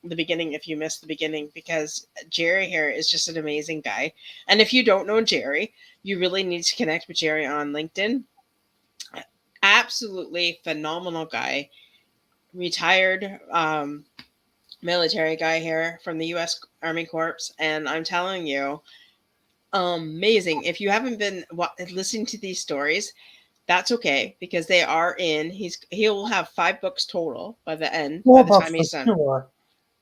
the beginning if you missed the beginning, because Jerry here is just an amazing guy. And if you don't know Jerry, you really need to connect with Jerry on LinkedIn. Absolutely phenomenal guy. Retired military guy here from the U.S. Army Corps, and I'm telling you, amazing. If you haven't been listening to these stories, that's okay because they are in. He'll have 5 books total by the end. By
Four
the
books
time
for
he's done.
sure.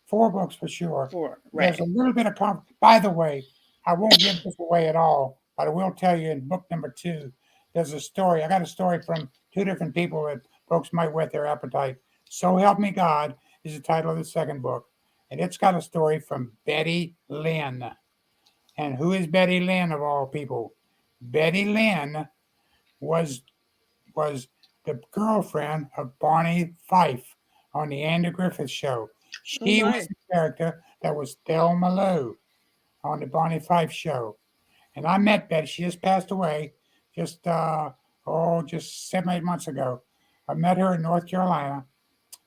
4 books for sure.
Four,
There's a
right?
little bit of by the way, I won't give this away at all, but I will tell you in book number 2, there's a story. I got a story from 2 different people that folks might whet their appetite. So Help Me God is the title of the second book. And it's got a story from Betty Lynn. And who is Betty Lynn of all people? Betty Lynn was was the girlfriend of Barney Fife on the Andy Griffith Show.
Oh
She was
my!
the character that was Thelma Lou on the Barney Fife Show. And I met Betty. She just passed away just 7, 8 months ago. I met her in North Carolina,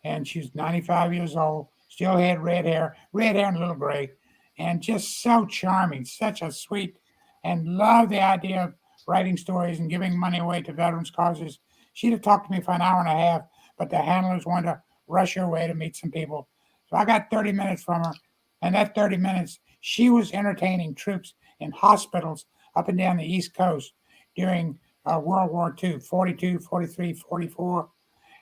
and she's 95 years old. Still had red hair and a little gray, and just so charming, such a sweet, and loved the idea of writing stories and giving money away to veterans causes. She'd have talked to me for an hour and a half, but the handlers wanted to rush her away to meet some people. So I got 30 minutes from her, and that 30 minutes, she was entertaining troops in hospitals up and down the East Coast during World War II, 42, 43, 44.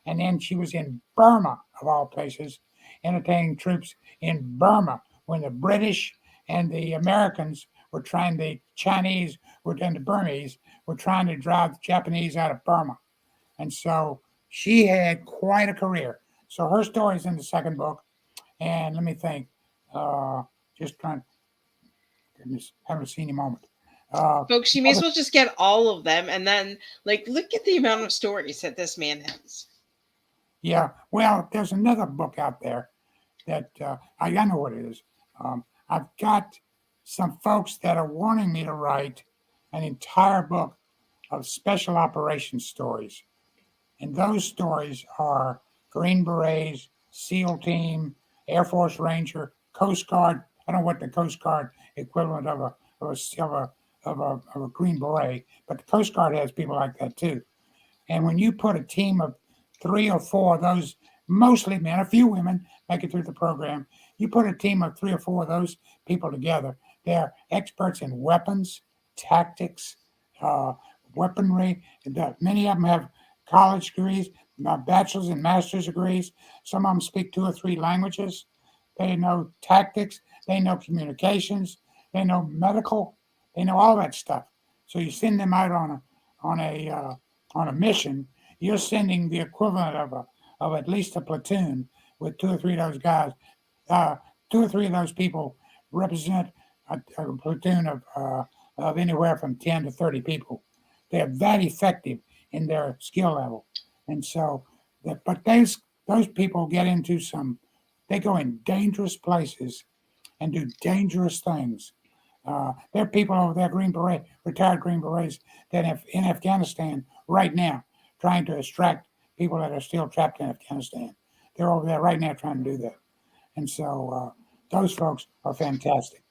And then she was in Burma, of all places, entertaining troops in Burma when the British and the Americans were trying, the Chinese and the Burmese were trying to drive the Japanese out of Burma. And so she had quite a career. So her story is in the second book. And let me think, uh, just trying, goodness, having a senior moment.
Folks, you may as well just get all of them, and then like look at the amount of stories that this man has.
Yeah, well, there's another book out there that I know what it is. I've got some folks that are wanting me to write an entire book of special operations stories. And those stories are Green Berets, SEAL Team, Air Force Ranger, Coast Guard. I don't know what the Coast Guard equivalent of a Green Beret, but the Coast Guard has people like that too. And when you put a team of 3 or 4 of those, mostly men, a few women make it through the program, you put a team of 3 or 4 of those people together. They're experts in weapons, tactics, uh, weaponry. Many of them have college degrees, bachelor's and master's degrees. Some of them speak 2 or 3 languages. They know tactics. They know communications. They know medical. They know all that stuff. So you send them out on a on a mission. You're sending the equivalent of at least a platoon with two or three of those guys. Uh, Two or three of those people represent a platoon of anywhere from 10 to 30 people. They're that effective in their skill level. And so, but those people get into they go in dangerous places and do dangerous things. There are people over there, retired Green Berets, that have in Afghanistan right now trying to extract people that are still trapped in Afghanistan. They're over there right now trying to do that. And so those folks are fantastic.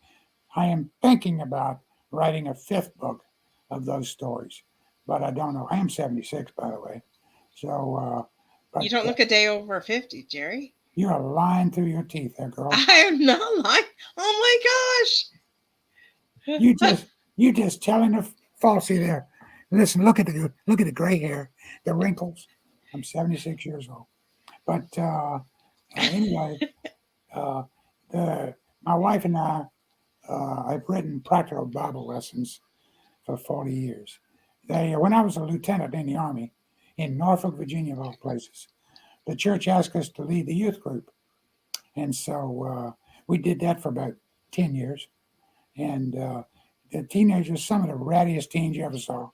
I am thinking about writing a fifth book of those stories, but I don't know. I am 76, by the way. So,
You
but
don't look a day over 50, Jerry.
you are lying through your teeth there, girl.
I am not lying. Oh my
You
gosh.
just you just telling a falsy there. Listen, look at the gray hair, the wrinkles. I'm 76 years old. But anyway, uh, the my wife and I've written practical Bible lessons for 40 years. When I was a lieutenant in the Army in Norfolk, Virginia, of all places, the church asked us to lead the youth group. And so we did that for about 10 years. And the teenagers, some of the rattiest teens you ever saw,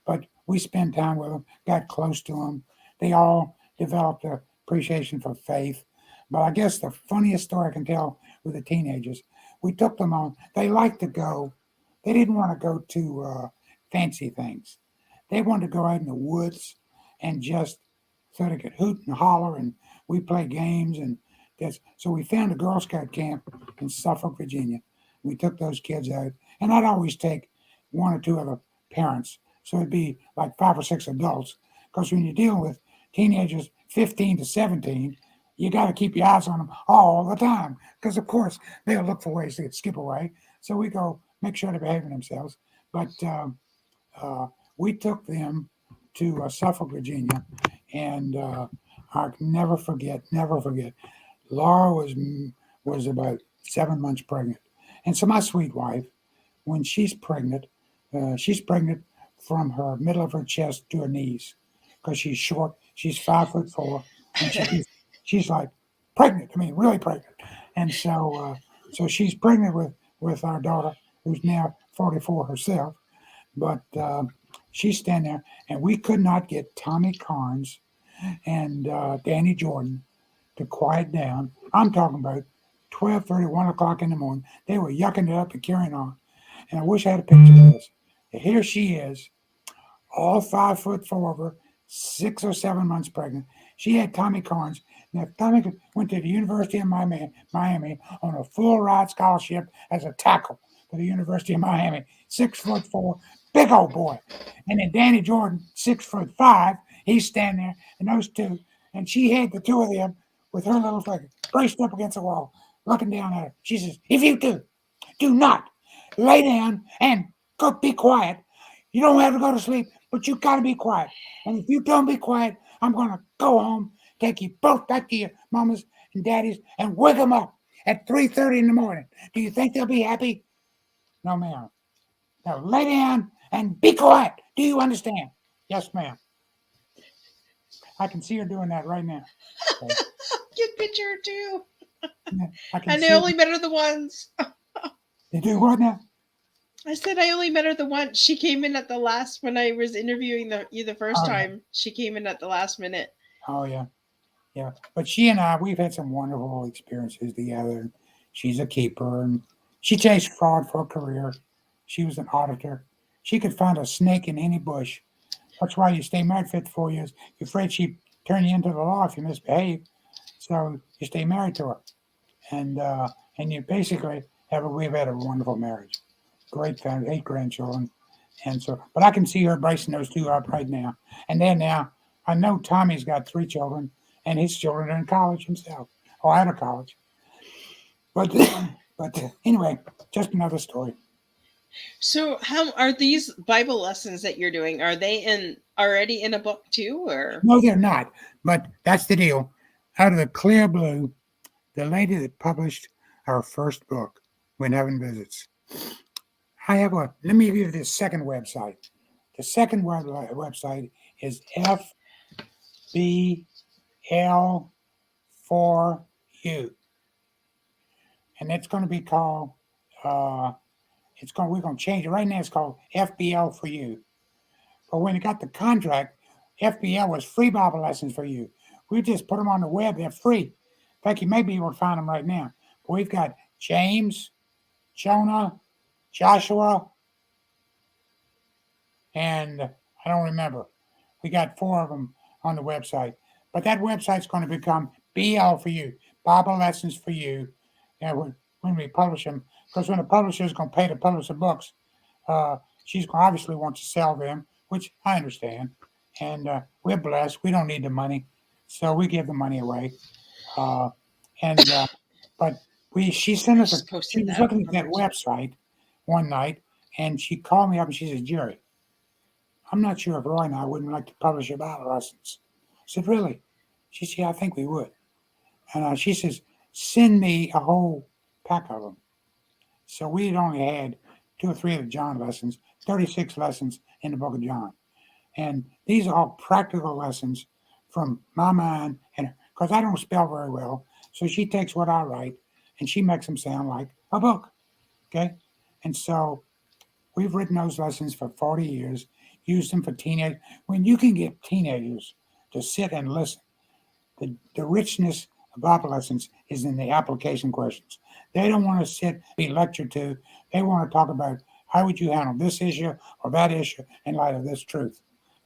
but we spent time with them, got close to them. They all developed an appreciation for faith. But I guess the funniest story I can tell with the teenagers, we took them on. They liked to go. They didn't want to go to fancy things. They wanted to go out in the woods and just so they could hoot and holler, and we play games and this. So we found a Girl Scout camp in Suffolk, Virginia. We took those kids out, and I'd always take one or two other parents. So it'd be like 5 or 6 adults. Because when you're dealing with teenagers 15 to 17, you got to keep your eyes on them all the time. Because, of course, they'll look for ways to skip away. So we go make sure they're behaving themselves. But uh, we took them to Suffolk, Virginia, and I'll never forget. Laura was about 7 months pregnant, and so my sweet wife, when she's pregnant from her middle of her chest to her knees, because she's short. She's 5'4", and she's like pregnant. I mean, really pregnant. And so she's pregnant with our daughter, who's now 44 herself. But she's standing there, and we could not get Tommy Carnes and Danny Jordan to quiet down. I'm talking about 12:30, 1 o'clock in the morning. They were yucking it up and carrying on. And I wish I had a picture of this. Here she is, all 5'4" of her, 6 or 7 months pregnant. She had Tommy Carnes. Now, Tommy went to the University of Miami on a full ride scholarship as a tackle to the University of Miami. 6'4", big old boy. And then Danny Jordan, 6'5", he's standing there, and those two. And she had the two of them with her little figure braced up against the wall, looking down at her. She says, "If you do not lay down and go be quiet. You don't have to go to sleep, but you got to be quiet. And if you don't be quiet, I'm going to go home, take you both back to your mamas and daddies, and wake them up at 3:30 in the morning. Do you think they'll be happy?" "No, ma'am." "Now lay down and be quiet. Do you understand?" "Yes, ma'am." I can see her doing that right now. Okay.
Get picture too.
I can
And they
see her.
only met her the once.
They do what now?
I said I only met her the once. She came in at the last when I was interviewing you the first
Oh, yeah.
time. She came in at the last minute.
Oh, yeah. Yeah. But she and I, we've had some wonderful experiences together. She's a keeper, and she chased fraud for a career. She was an auditor. She could find a snake in any bush. That's why you stay married 54 years. You're afraid she'd turn you into the law if you misbehave. So you stay married to her. And you basically we've had a wonderful marriage. Great family, 8 grandchildren. And so, but I can see her bracing those two up right now. And then now, I know Tommy's got 3 children, and his children are in college himself, or out of college. But, but anyway, just another story.
So how are these Bible lessons that you're doing? Are they already in a book too, or?
No, they're not. But that's the deal. Out of the clear blue, the lady that published our first book, When Heaven Visits. I have a, let me give you the second website. The second website is FBL4U. And it's going to be called, we're going to change it. Right now it's called FBL for You. But when it got the contract, FBL was free Bible lessons for you. We just put them on the web. They're free. In fact, you may be able to find them right now. But we've got James, Jonah, Joshua, and I don't remember. We got 4 of them on the website. But that website's going to become BL for you, Bible lessons for you. And when we publish them, because when the publisher is going to pay to publish the books, she's going to obviously want to sell them, which I understand. And we're blessed. We don't need the money, so we give the money away. Uh, and but she sent us she was looking at that website one night, and she called me up and she said, Jerry, I'm not sure if Roy and I wouldn't like to publish your Bible lessons. I said, really? She said, yeah, I think we would. And she says, send me a whole pack of them. So we had only had 2 or 3 of the John lessons, 36 lessons in the book of John. And these are all practical lessons from my mind, and because I don't spell very well, so she takes what I write and she makes them sound like a book. Okay? And so we've written those lessons for 40 years, used them for teenagers. When you can get teenagers to sit and listen, the richness of Bible lessons is in the application questions. They don't want to sit, be lectured to. They want to talk about how would you handle this issue or that issue in light of this truth.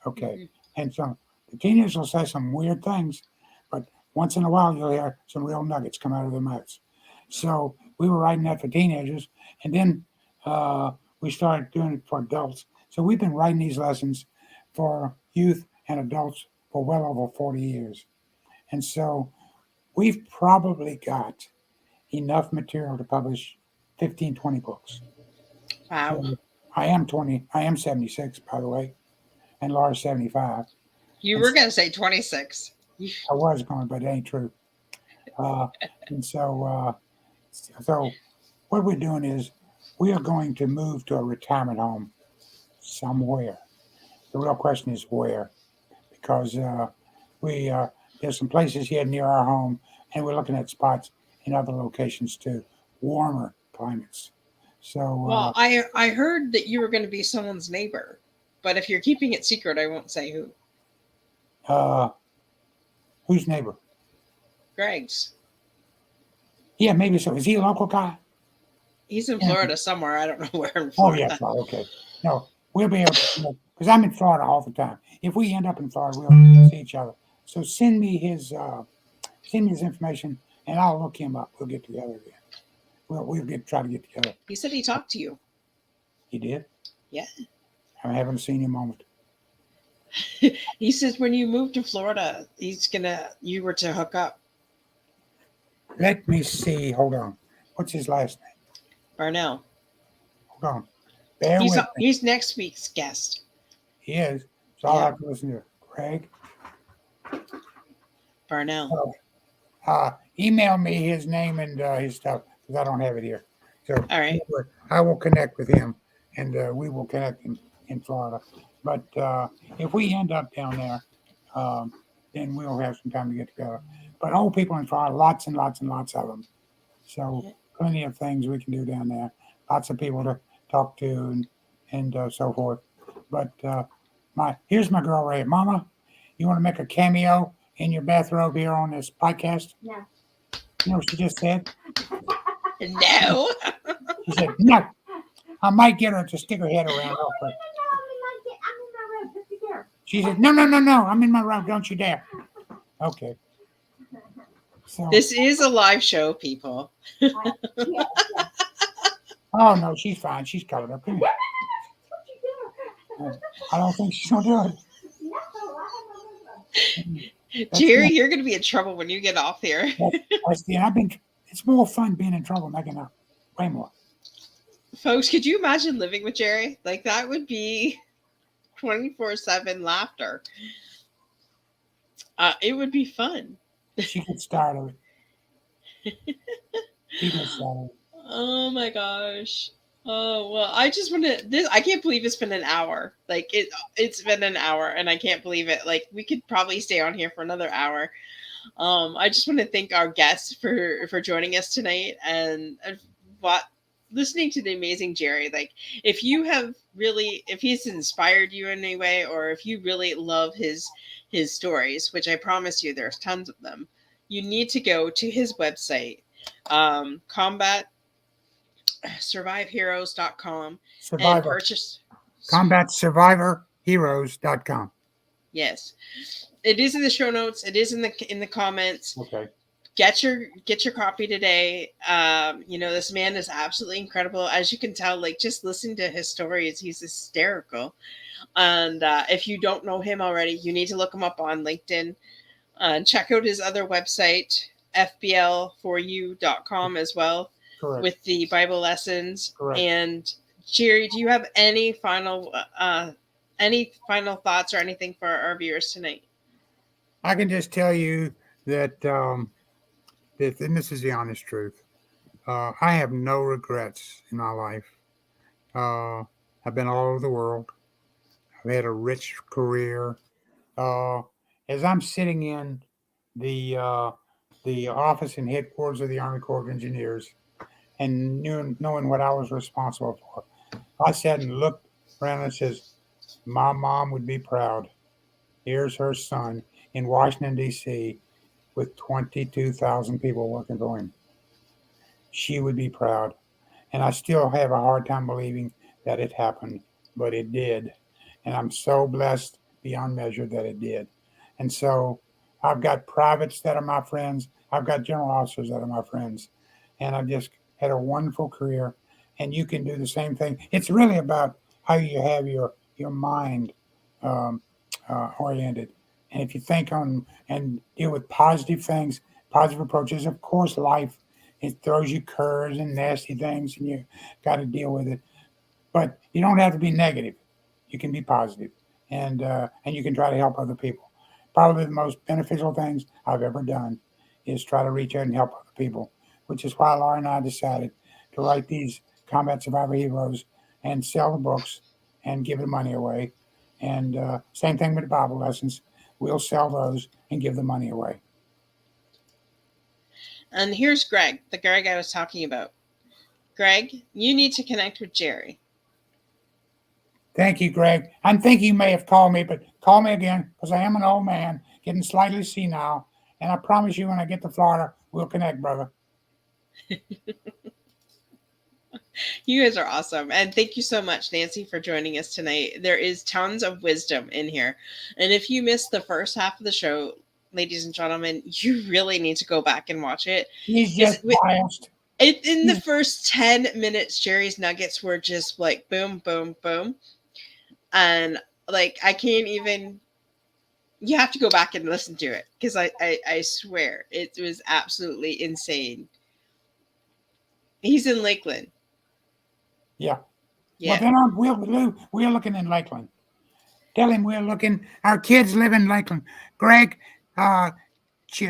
Okay. Mm-hmm. And so the teenagers will say some weird things, but once in a while you'll hear some real nuggets come out of their mouths. So we were writing that for teenagers, and then we started doing it for adults. So we've been writing these lessons for youth and adults for well over 40 years. And so we've probably got enough material to publish 15, 20 books.
Wow.
So I am 76, by the way, and Laura's 75.
You were going to say 26.
I was going, but it ain't true. And so what we're doing is we are going to move to a retirement home somewhere. The real question is where, because there's some places here near our home, and we're looking at spots in other locations too, warmer climates. So,
well, I heard that you were going to be someone's neighbor, but if you're keeping it secret, I won't say who.
Whose neighbor?
Greg's.
Yeah, maybe so. Is he a local guy?
He's in Florida somewhere. I don't know where in Florida.
Oh, yeah, Florida. Okay. No, we'll be able to, because I'm in Florida all the time. If we end up in Florida, we'll see each other. So send me his information, and I'll look him up. We'll get together again. We'll try to get together.
He said he talked to you.
He did?
Yeah.
I haven't seen him on
it. He says when you move to Florida, you were to hook up.
Let me see. Hold on. What's his last name?
Barnell.
Hold on.
He's next week's guest.
He is. So I'll have to listen to Greg.
Barnell.
Email me his name and his stuff, because I don't have it here. So
all right.
I will connect with him, and we will connect in Florida. But if we end up down there, then we'll have some time to get together. But old people in Florida, lots and lots and lots of them. So plenty of things we can do down there. Lots of people to talk to and so forth. But here's my girl right here. Mama, you want to make a cameo in your bathrobe here on this podcast?
No.
You know what she just said?
No.
She said, no. I might get her to stick her head around real quick.
I'm in my robe. Don't you dare.
She said, no. I'm in my robe. Don't you dare. Okay. So,
this is a live show, people.
Oh, no, she's fine. She's covered up. Come here. I don't think she's going to do
it. Jerry, you're going to be in trouble when you get off here.
It's more fun being in trouble making up. Way more.
Folks, could you imagine living with Jerry? Like, that would be 24/7 laughter. It would be fun.
She could start of it. People say.
Oh my gosh. Oh well, I just want to. This I can't believe it's been an hour. Like it's been an hour, and I can't believe it. Like we could probably stay on here for another hour. I just want to thank our guests for joining us tonight and what listening to the amazing Jerry. Like if he's inspired you in any way, or if you really love his stories, which I promise you, there's tons of them. You need to go to his website, combatsurviveheroes.com, and
Survivor.
purchase.
CombatSurvivorHeroes.com.
Yes, it is in the show notes. It is in the comments.
Okay.
Get your copy today. This man is absolutely incredible. As you can tell, like just listening to his stories, he's hysterical. And if you don't know him already, you need to look him up on LinkedIn. Check out his other website, fbl4u.com as well.
Correct.
With the Bible lessons.
Correct.
And Jerry, do you have any final thoughts or anything for our viewers tonight?
I can just tell you that, and this is the honest truth. I have no regrets in my life. I've been all over the world. I've had a rich career. As I'm sitting in the office and headquarters of the Army Corps of Engineers, and knowing what I was responsible for, I sat and looked around and says, "My mom would be proud. Here's her son in Washington D.C. with 22,000 people working for him. She would be proud." And I still have a hard time believing that it happened, but it did. And I'm so blessed beyond measure that it did. And so I've got privates that are my friends. I've got general officers that are my friends. And I've just had a wonderful career. And you can do the same thing. It's really about how you have your mind um, oriented. And if you think on and deal with positive things, positive approaches, of course, life, it throws you curves and nasty things, and you got to deal with it. But you don't have to be negative. You can be positive, and you can try to help other people. Probably the most beneficial things I've ever done is try to reach out and help other people, which is why Laura and I decided to write these Combat Survivor Heroes and sell the books and give the money away. And same thing with the Bible lessons. We'll sell those and give the money away.
And here's Greg, the Greg I was talking about. Greg, you need to connect with Jerry.
Thank you, Greg. I'm thinking you may have called me, but call me again because I am an old man, getting slightly senile. And I promise you, when I get to Florida, we'll connect, brother.
You guys are awesome. And thank you so much, Nancy, for joining us tonight. There is tons of wisdom in here. And if you missed the first half of the show, ladies and gentlemen, you really need to go back and watch it.
He's just biased.
In the first 10 minutes, Jerry's nuggets were just like boom, boom, boom. And like, I can't even, you have to go back and listen to it because I swear it was absolutely insane. He's in Lakeland.
Yeah.
Yeah.
Well, then we're looking in Lakeland. Tell him we're looking. Our kids live in Lakeland. Greg, let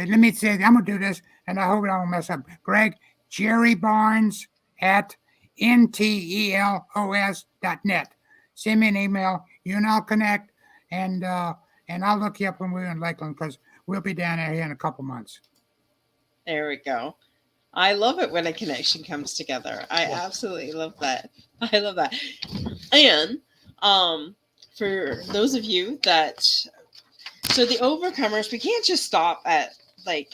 me say, I'm going to do this, and I hope I don't mess up. Greg, Jerry Barnes at ntelos.net. Send me an email. You and I'll connect, and I'll look you up when we're in Lakeland because we'll be down there here in a couple months.
There we go. I love it when a connection comes together. I absolutely love that. I love that. And for those of you that, so the overcomers, we can't just stop at like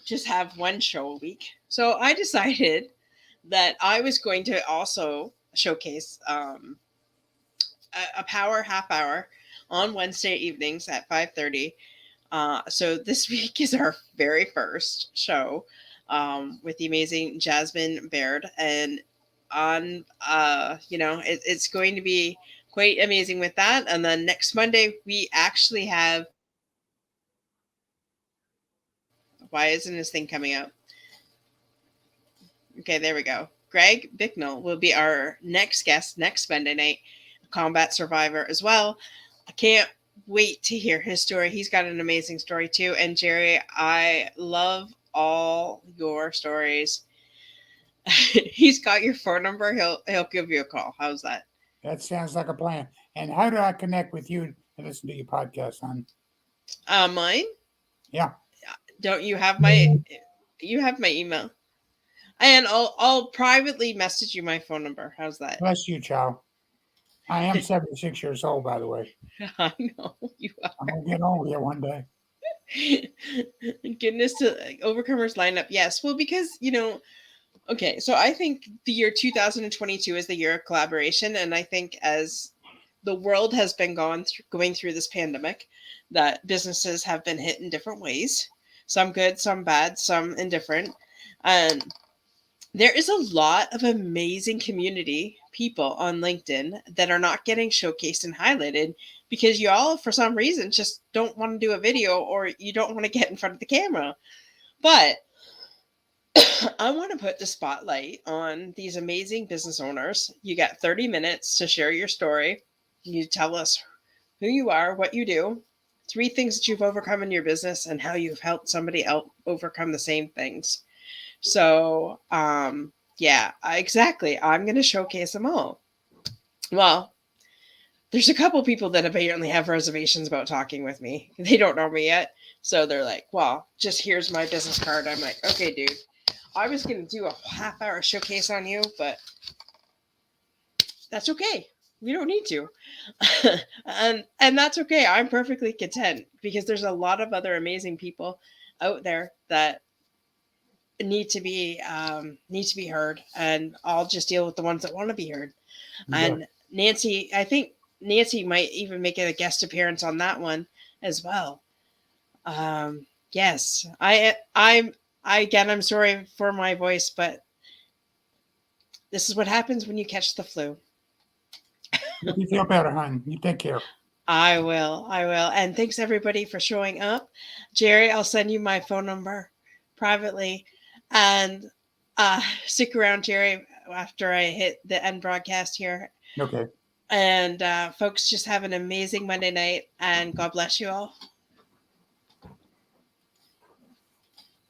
just have one show a week. So I decided that I was going to also showcase a power half hour on Wednesday evenings at 5:30. So this week is our very first show with the amazing Jasmine Baird, and on it's going to be quite amazing with that. And then next Monday we actually have, why isn't this thing coming up? Okay, there we go. Greg Bicknell will be our next guest next Monday night, Combat Survivor as well. I can't wait to hear his story. He's got an amazing story too. And Jerry, I love all your stories. He's got your phone number. He'll give you a call. How's that?
That sounds like a plan. And how do I connect with you and listen to your podcast, hon?
Mine?
Yeah.
Don't you have my? You have my email, and I'll privately message you my phone number. How's that?
Bless you, child. I am 76 years old, by the way.
I know you
I'm going to get old here one day.
are. Goodness to overcomers lineup. Yes, well, because okay, so I think the year 2022 is the year of collaboration, and I think as the world has been going through this pandemic, that businesses have been hit in different ways. Some good, some bad, some indifferent. And there is a lot of amazing community people on LinkedIn that are not getting showcased and highlighted because y'all, for some reason, just don't want to do a video or you don't want to get in front of the camera. But I want to put the spotlight on these amazing business owners. You got 30 minutes to share your story. You tell us who you are, what you do, 3 things that you've overcome in your business, and how you've helped somebody else overcome the same things. So, yeah, exactly. I'm going to showcase them all. Well, there's a couple people that apparently have reservations about talking with me. They don't know me yet. So they're like, well, just here's my business card. I'm like, okay, dude, I was going to do a half-hour showcase on you, but that's okay. We don't need to. and that's okay. I'm perfectly content because there's a lot of other amazing people out there that need to be heard, and I'll just deal with the ones that want to be heard.
Yeah.
And Nancy, I think Nancy might even make a guest appearance on that one as well. Yes, I'm sorry for my voice, but this is what happens when you catch the flu.
Hope you feel better, hon. You take care.
I will. And thanks everybody for showing up. Jerry, I'll send you my phone number privately. And stick around, Jerry, after I hit the end broadcast here.
Okay.
And folks, just have an amazing Monday night, and God bless you all.